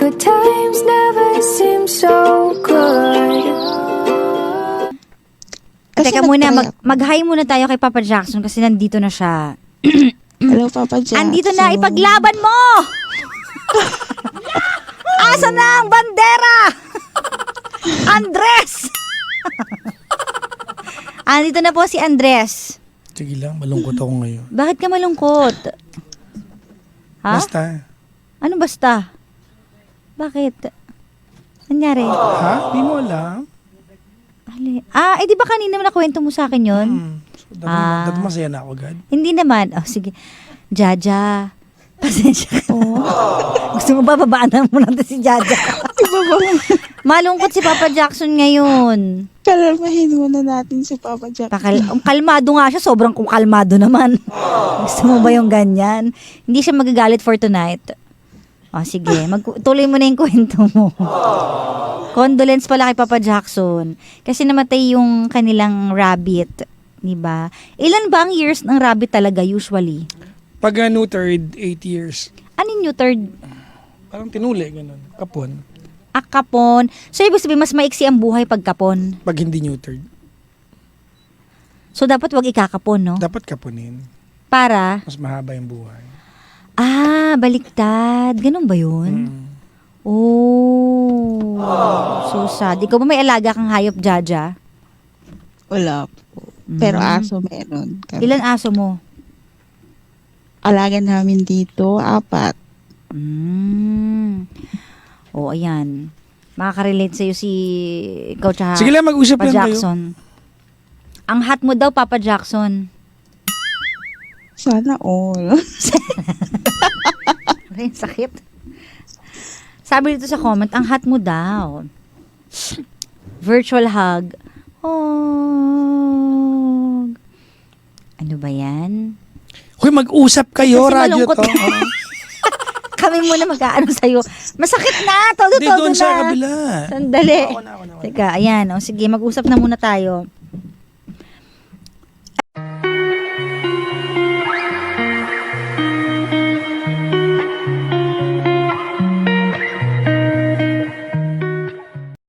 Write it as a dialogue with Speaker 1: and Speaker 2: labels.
Speaker 1: Good times never seem so good.
Speaker 2: Teka muna, mag-hi muna tayo kay Papa Jackson kasi nandito na siya.
Speaker 3: Hello, Papa Jackson.
Speaker 2: Andito na, ipaglaban mo! Asa na ang bandera? Andres! Andito na po si Andres.
Speaker 4: Sige lang, malungkot ako ngayon.
Speaker 2: Bakit ka malungkot? Ha?
Speaker 4: Basta.
Speaker 2: Ano basta? Bakit? Nangyari?
Speaker 4: Ha? Di mo alam?
Speaker 2: Di ba kanina nakwento mo sa akin yun?
Speaker 4: So, dapat masaya na ako agad.
Speaker 2: Hindi naman. Oh, sige. Jaja. Pasensya ka. Gusto mo ba babaan mo natin si Jaja? Malungkot si Papa Jackson ngayon.
Speaker 3: Kalmahin muna natin si Papa Jackson.
Speaker 2: Kalmado nga siya. Sobrang kalmado naman. Gusto mo ba yung ganyan? Hindi siya magagalit for tonight. O sige, tuloy mo na yung kwento mo. Condolence pala kay Papa Jackson. Kasi namatay yung kanilang rabbit. Diba? Ilan ba ang years ng rabbit talaga usually?
Speaker 4: Pag neutered, 8 years.
Speaker 2: Ano yung neutered?
Speaker 4: Parang tinuli, ganun. Kapon.
Speaker 2: Kapon. So, ibig sabihin, mas maiksi ang buhay pag kapon.
Speaker 4: Pag hindi neutered.
Speaker 2: So, dapat wag ikakapon, no?
Speaker 4: Dapat kapunin.
Speaker 2: Para?
Speaker 4: Mas mahaba yung buhay.
Speaker 2: Baliktad. Ganun ba yun? Oh. So sad. Ikaw ba may alaga kang hayop, Jaja?
Speaker 3: Wala po. Pero aso meron.
Speaker 2: Ilan aso mo?
Speaker 3: Alaga namin dito, 4.
Speaker 2: Oh, ayan. Makaka-relate sa'yo si Coach
Speaker 4: Sige lang, mag-usap
Speaker 2: Papa
Speaker 4: lang kayo.
Speaker 2: Jackson. Ang hot mo daw, Papa Jackson.
Speaker 3: Sana all.
Speaker 2: Ay, sakit. Sabi dito sa comment, ang hot mo daw. Virtual hug. Oh. Ano ba yan?
Speaker 4: Hoy, mag-usap kayo,
Speaker 2: Kasi
Speaker 4: radyo
Speaker 2: malungkot
Speaker 4: to.
Speaker 2: Kami muna mag-aano sa'yo. Masakit na! Todo
Speaker 4: Hindi,
Speaker 2: na.
Speaker 4: doon sa kabila.
Speaker 2: Sandali.
Speaker 4: Ako na.
Speaker 2: Teka, ayan. O, sige, mag-usap na muna tayo.